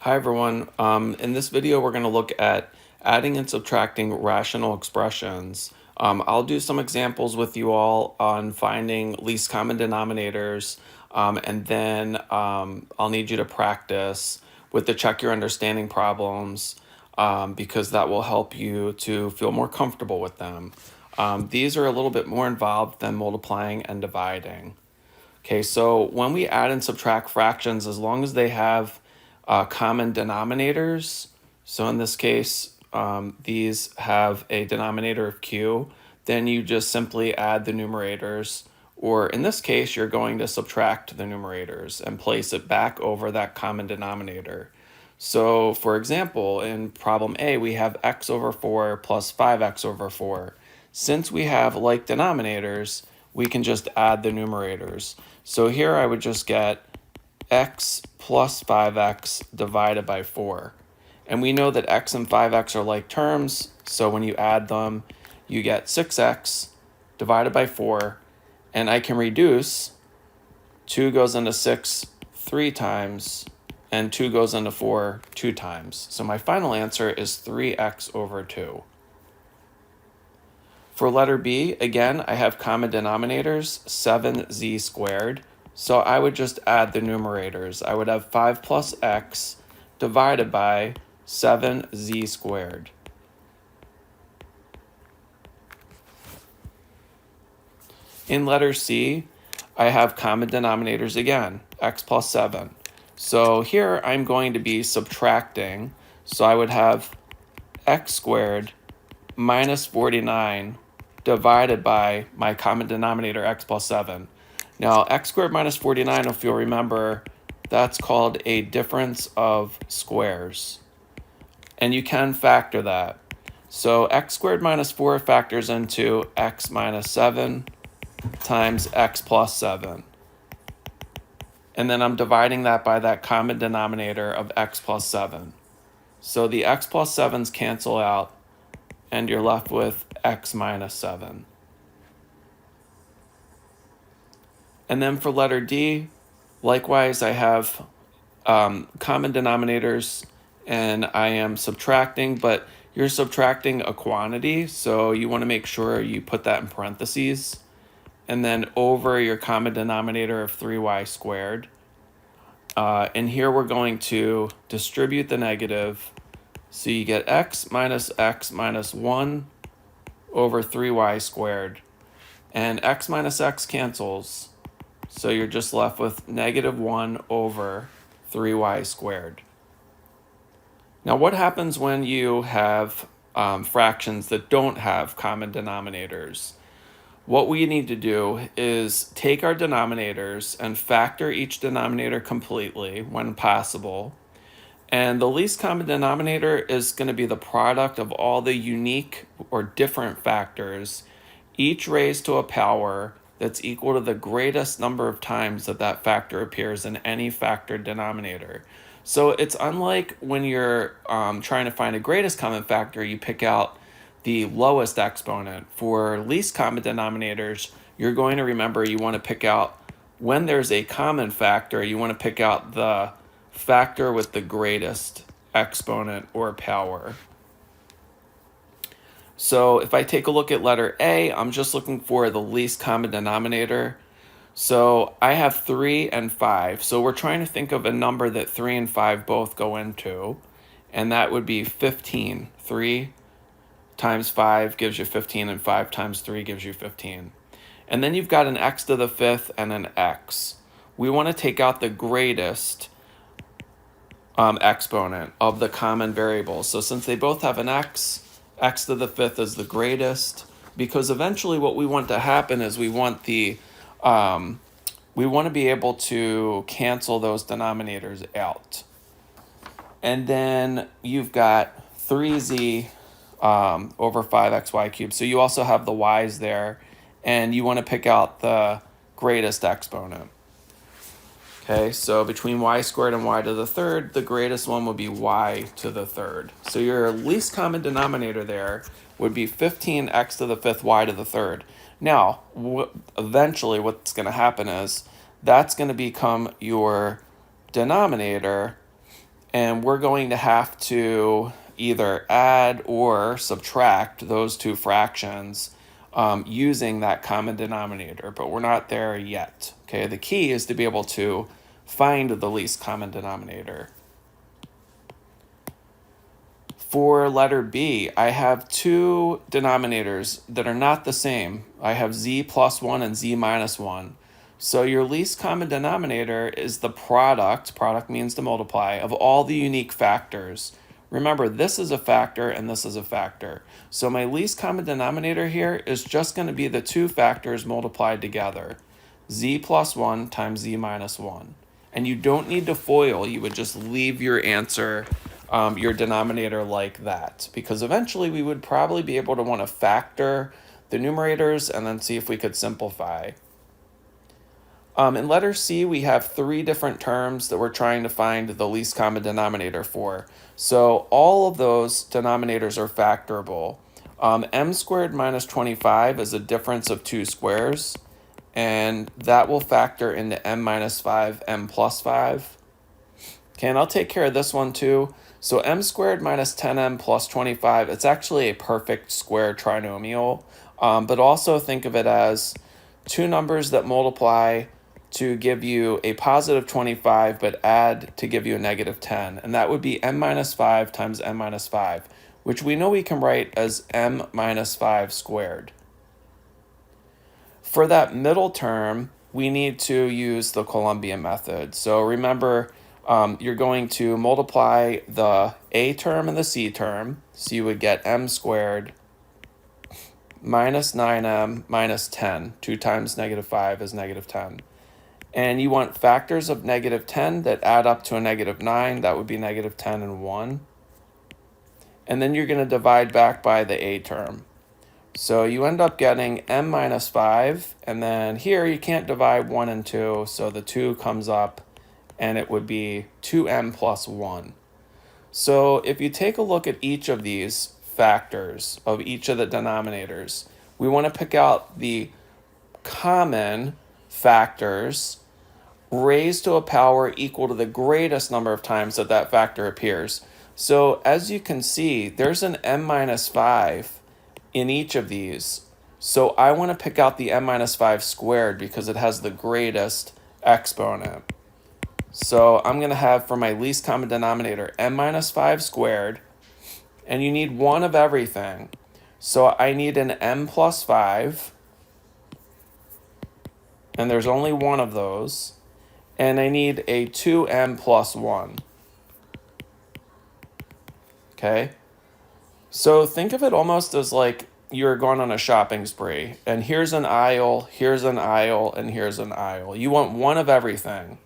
Hi everyone. In this video, we're going to look at adding and subtracting rational expressions. I'll do some examples with you all on finding least common denominators, and then I'll need you to practice with the check your understanding problems, because that will help you to feel more comfortable with them. These are a little bit more involved than multiplying and dividing. Okay, so when we add and subtract fractions, as long as they have common denominators, so in this case, these have a denominator of q, then you just simply add the numerators, or in this case, you're going to subtract the numerators and place it back over that common denominator. So for example, in problem A, we have x over 4 plus 5x over 4. Since we have like denominators, we can just add the numerators. So here I would just get x plus 5x divided by 4. And we know that x and 5x are like terms, so when you add them, you get 6x divided by 4, and I can reduce 2 goes into 6 3 times, and 2 goes into 4 2 times. So my final answer is 3x over 2. For letter B, again, I have common denominators, 7z squared. So I would just add the numerators. I would have 5 plus x divided by 7z squared. In letter C, I have common denominators again, x plus 7. So here I'm going to be subtracting. So I would have x squared minus 49 divided by my common denominator, x plus 7. Now, x squared minus 49, if you'll remember, that's called a difference of squares. And you can factor that. So x squared minus 4 factors into x minus 7 times x plus 7. And then I'm dividing that by that common denominator of x plus 7. So the x plus 7's cancel out, and you're left with x minus 7. And then for letter D, likewise, I have common denominators, and I am subtracting, but you're subtracting a quantity, so you want to make sure you put that in parentheses, and then over your common denominator of 3y squared. And here we're going to distribute the negative, so you get x minus 1 over 3y squared, and x minus x cancels, so you're just left with negative 1 over 3y squared. Now what happens when you have fractions that don't have common denominators? What we need to do is take our denominators and factor each denominator completely when possible. And the least common denominator is going to be the product of all the unique or different factors, each raised to a power that's equal to the greatest number of times that that factor appears in any factored denominator. So it's unlike when you're trying to find a greatest common factor, you pick out the lowest exponent. For least common denominators, you're going to remember you want to pick out, when there's a common factor, you want to pick out the factor with the greatest exponent or power. So if I take a look at letter A, I'm just looking for the least common denominator. So I have 3 and 5. So we're trying to think of a number that 3 and 5 both go into, and that would be 15. 3 times 5 gives you 15, and 5 times 3 gives you 15. And then you've got an x to the 5th and an x. We want to take out the greatest exponent of the common variable. So since they both have an x to the 5th is the greatest, because eventually what we want to happen is we want to be able to cancel those denominators out. And then you've got 3z over 5xy cubed. So you also have the y's there, and you want to pick out the greatest exponent. Okay, so between y squared and y to the third, the greatest one would be y to the third. So your least common denominator there would be 15x to the 5th y to the third. Now, eventually what's going to happen is that's going to become your denominator, And we're going to have to either add or subtract those two fractions using that common denominator, but we're not there yet. Okay, the key is to be able to find the least common denominator. For letter B, I have two denominators that are not the same. I have z plus 1 and z minus 1. So your least common denominator is the product means to multiply, of all the unique factors. Remember, this is a factor and this is a factor. So my least common denominator here is just going to be the two factors multiplied together. Z plus 1 times z minus 1. And you don't need to FOIL, you would just leave your answer, your denominator like that. Because eventually we would probably be able to want to factor the numerators and then see if we could simplify. In letter C, we have three different terms that we're trying to find the least common denominator for. So all of those denominators are factorable. M squared minus 25 is a difference of two squares, and that will factor into m minus 5, m plus 5. Okay, and I'll take care of this one too. So m squared minus 10m plus 25, it's actually a perfect square trinomial, but also think of it as two numbers that multiply to give you a positive 25, but add to give you a negative 10. And that would be m minus 5 times m minus 5, which we know we can write as m minus 5 squared. For that middle term, we need to use the Columbian method. So remember, you're going to multiply the a term and the c term. So you would get m squared minus 9m minus 10. 2 times negative 5 is negative 10. And you want factors of negative 10 that add up to a negative 9. That would be negative 10 and 1. And then you're going to divide back by the a term. So you end up getting m minus 5. And then here you can't divide 1 and 2. So the 2 comes up and it would be 2m plus 1. So if you take a look at each of these factors of each of the denominators, we want to pick out the common factors raised to a power equal to the greatest number of times that that factor appears. So as you can see, there's an m minus 5 in each of these. So I want to pick out the m minus 5 squared because it has the greatest exponent. So I'm going to have for my least common denominator m minus 5 squared, and you need one of everything. So I need an m plus 5, and there's only one of those, and I need a 2m plus 1. Okay? So think of it almost as like you're going on a shopping spree, and here's an aisle, here's an aisle, and here's an aisle. You want one of everything.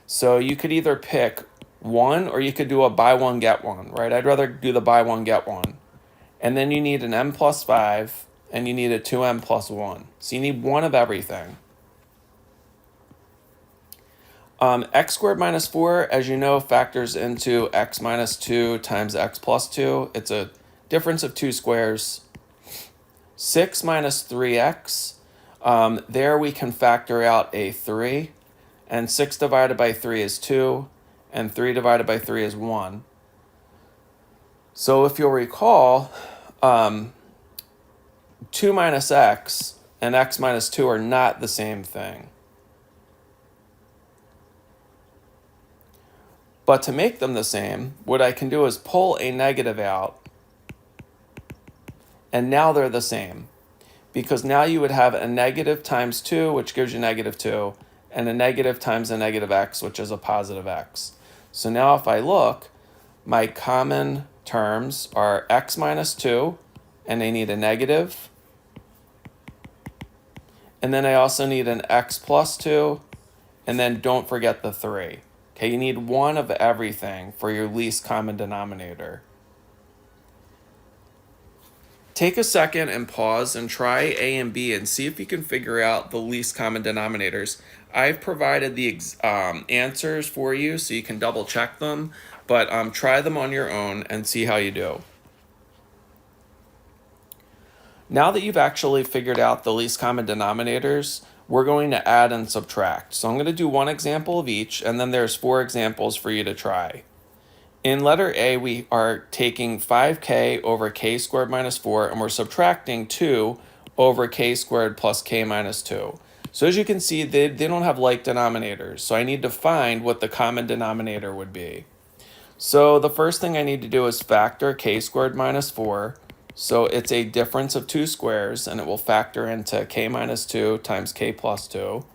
So you could either pick one or you could do a buy one, get one, right? I'd rather do the buy one, get one. And then you need an m plus 5, and you need a 2m plus 1. So you need one of everything. X squared minus 4, as you know, factors into x minus 2 times x plus 2. It's a difference of two squares. 6 minus 3x, there we can factor out a 3. And 6 divided by 3 is 2, and 3 divided by 3 is 1. So if you'll recall, 2 minus x and x minus 2 are not the same thing. But to make them the same, what I can do is pull a negative out, and now they're the same. Because now you would have a negative times 2, which gives you negative 2, and a negative times a negative x, which is a positive x. So now if I look, my common terms are x minus 2, and I need a negative. And then I also need an x plus 2, and then don't forget the 3. Okay, you need one of everything for your least common denominator. Take a second and pause and try A and B and see if you can figure out the least common denominators. I've provided the answers for you so you can double check them, but try them on your own and see how you do. Now that you've actually figured out the least common denominators, we're going to add and subtract. So I'm going to do one example of each, and then there's 4 examples for you to try. In letter A, we are taking 5k over k squared minus 4, and we're subtracting 2 over k squared plus k minus 2. So as you can see, they don't have like denominators. So I need to find what the common denominator would be. So the first thing I need to do is factor k squared minus 4. So it's a difference of two squares, and it will factor into k minus 2 times k plus 2.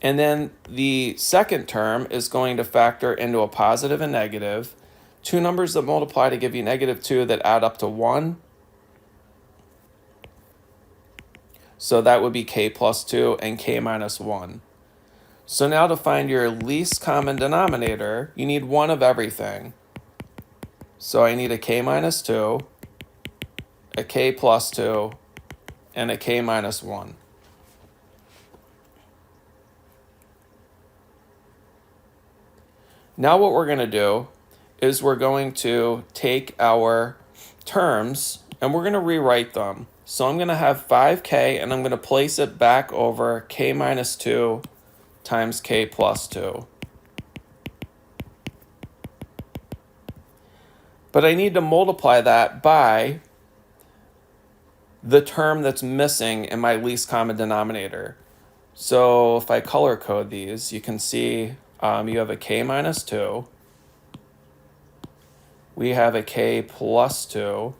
And then the second term is going to factor into a positive and negative. Two numbers that multiply to give you negative 2 that add up to 1. So that would be k plus 2 and k minus 1. So now to find your least common denominator, you need one of everything. So I need a k minus 2, a k plus 2, and a k minus 1. Now what we're going to do is we're going to take our terms and we're going to rewrite them. So I'm going to have 5k and I'm going to place it back over k minus 2 times k plus 2. But I need to multiply that by the term that's missing in my least common denominator. So if I color code these, you can see you have a k minus 2. We have a k plus 2.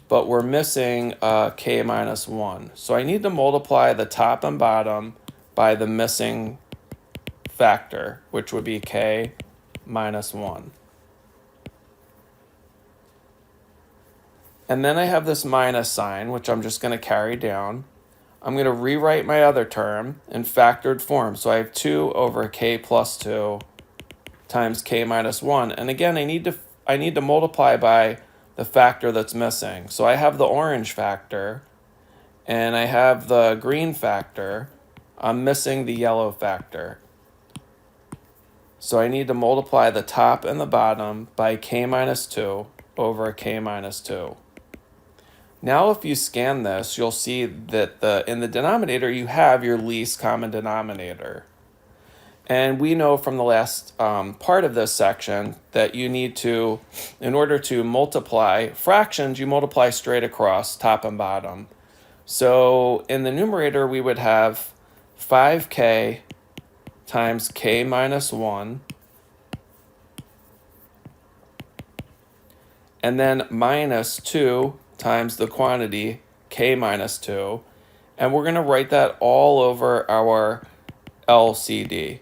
But we're missing k minus 1. So I need to multiply the top and bottom by the missing factor, which would be k minus 1. And then I have this minus sign, which I'm just going to carry down. I'm going to rewrite my other term in factored form. So I have 2 over k plus 2 times k minus 1. And again, I need to multiply by the factor that's missing. So I have the orange factor and I have the green factor. I'm missing the yellow factor. So I need to multiply the top and the bottom by k minus 2 over k minus 2. Now if you scan this, you'll see that in the denominator you have your least common denominator. And we know from the last part of this section that you need to, in order to multiply fractions, you multiply straight across, top and bottom. So in the numerator, we would have 5k times k minus 1, and then minus 2 times the quantity k minus 2. And we're going to write that all over our LCD.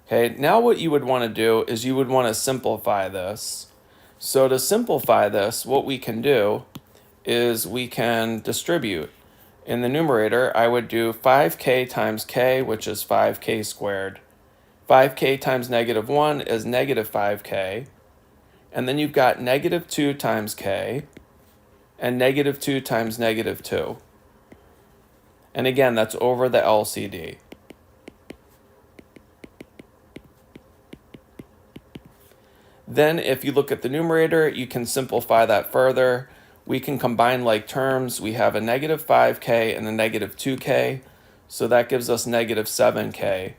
Okay, now what you would want to do is you would want to simplify this. So to simplify this, what we can do is we can distribute. In the numerator, I would do 5k times k, which is 5k squared. 5k times negative 1 is negative 5k. And then you've got negative 2 times k and negative 2 times negative 2. And again, that's over the LCD. Then if you look at the numerator, you can simplify that further. We can combine like terms. We have a negative 5k and a negative 2k. So that gives us negative 7k.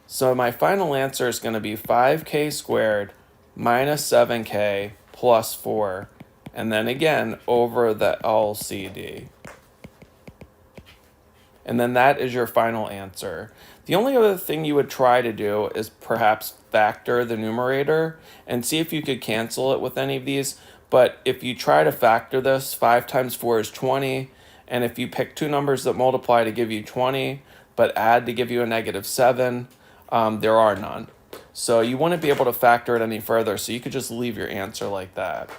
So my final answer is going to be 5k squared minus 7k plus 4. And then again, over the LCD. And then that is your final answer. The only other thing you would try to do is perhaps factor the numerator and see if you could cancel it with any of these. But if you try to factor this, 5 times 4 is 20. And if you pick two numbers that multiply to give you 20, but add to give you a negative 7, there are none. So you wouldn't be able to factor it any further, so you could just leave your answer like that.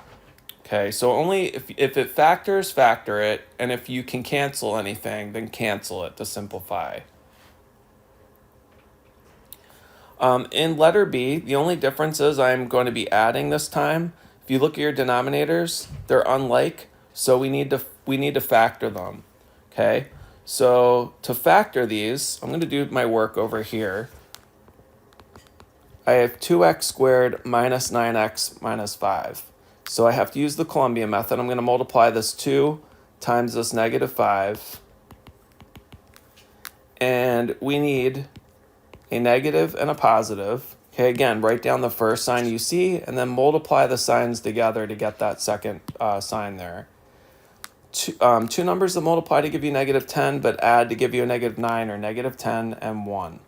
Okay, so only if it factors, factor it, and if you can cancel anything, then cancel it to simplify. In letter B, the only difference is I'm going to be adding this time. If you look at your denominators, they're unlike, so we need to factor them. Okay, so to factor these, I'm going to do my work over here. I have 2x squared minus 9x minus 5. So I have to use the Columbia method. I'm going to multiply this 2 times this negative 5. And we need a negative, and a positive. Okay, again, write down the first sign you see and then multiply the signs together to get that second sign there. Two numbers that multiply to give you negative 10, but add to give you a negative 9 are negative 10 and 1.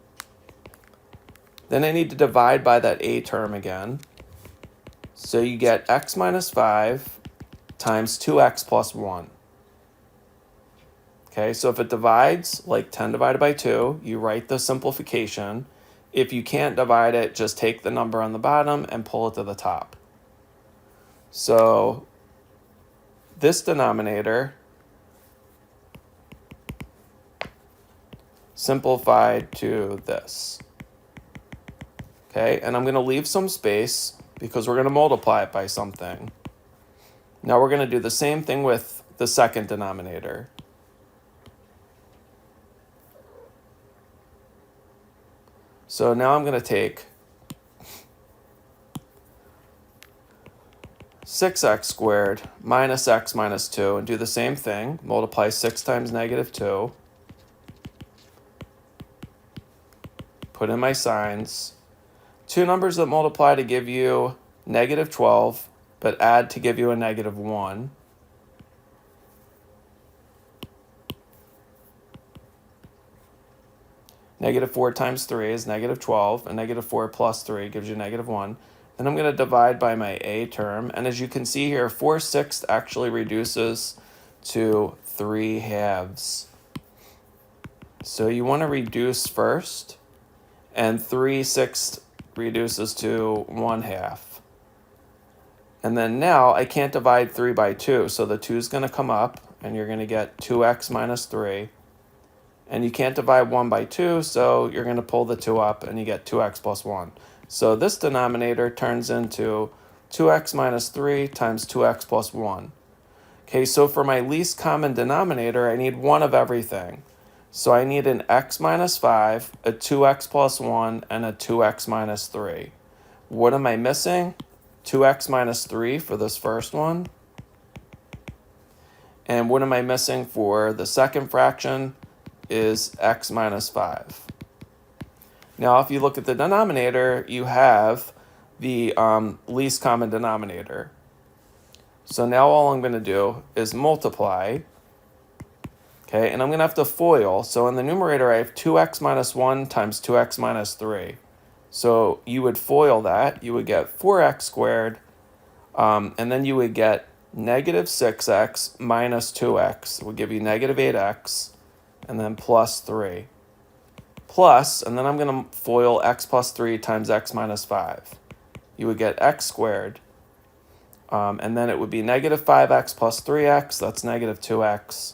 Then I need to divide by that a term again. So you get x minus 5 times 2x plus 1. Okay, so if it divides like 10 divided by 2, you write the simplification. If you can't divide it, just take the number on the bottom and pull it to the top. So this denominator simplified to this. Okay, and I'm going to leave some space because we're going to multiply it by something. Now we're going to do the same thing with the second denominator. So now I'm going to take 6x squared minus x minus 2 and do the same thing. Multiply 6 times negative 2. Put in my signs. Two numbers that multiply to give you negative 12, but add to give you a negative 1. Negative 4 times 3 is negative 12, and negative 4 plus 3 gives you negative 1. Then I'm going to divide by my a term, and as you can see here, 4/6 actually reduces to 3/2. So you want to reduce first, and 3/6 reduces to 1/2. And then now I can't divide 3 by 2, so the 2 is going to come up, and you're going to get 2x minus 3. And you can't divide 1 by 2, so you're going to pull the 2 up, and you get 2x plus 1. So this denominator turns into 2x minus 3 times 2x plus 1. Okay, so for my least common denominator, I need one of everything. So I need an x minus 5, a 2x plus 1, and a 2x minus 3. What am I missing? 2x minus 3 for this first one. And what am I missing for the second fraction is x minus 5. Now, if you look at the denominator, you have the least common denominator. So now all I'm going to do is multiply. Okay, and I'm going to have to FOIL. So in the numerator, I have 2x minus 1 times 2x minus 3. So you would FOIL that. You would get 4x squared, and then you would get negative 6x minus 2x. It would give you negative 8x, and then plus 3. Plus, and then I'm going to FOIL x plus 3 times x minus 5. You would get x squared, and then it would be negative 5x plus 3x. That's negative 2x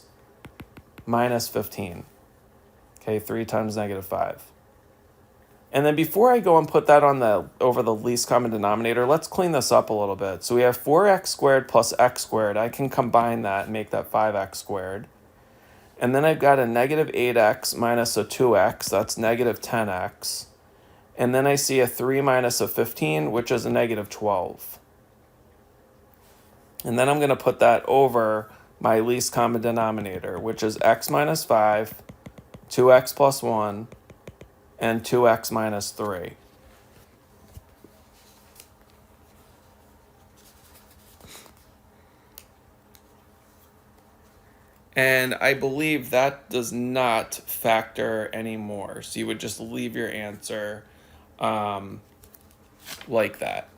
minus 15. Okay, 3 times negative 5. And then before I go and put that on over the least common denominator, let's clean this up a little bit. So we have 4x squared plus x squared. I can combine that and make that 5x squared. And then I've got a negative 8x minus a 2x. That's negative 10x. And then I see a 3 minus a 15, which is a negative 12. And then I'm going to put that over my least common denominator, which is x minus 5, 2x plus 1, and 2x minus 3. And I believe that does not factor anymore. So you would just leave your answer like that.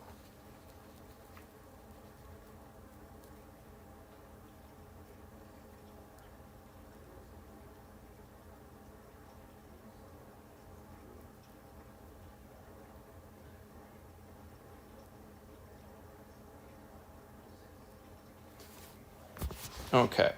Okay.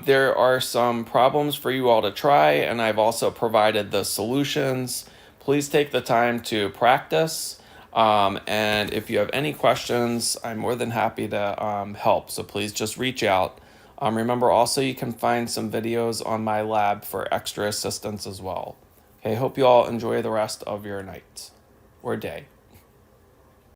There are some problems for you all to try, and I've also provided the solutions. Please take the time to practice, and if you have any questions, I'm more than happy to help, so please just reach out. Remember also you can find some videos on my lab for extra assistance as well. Okay, hope you all enjoy the rest of your night or day.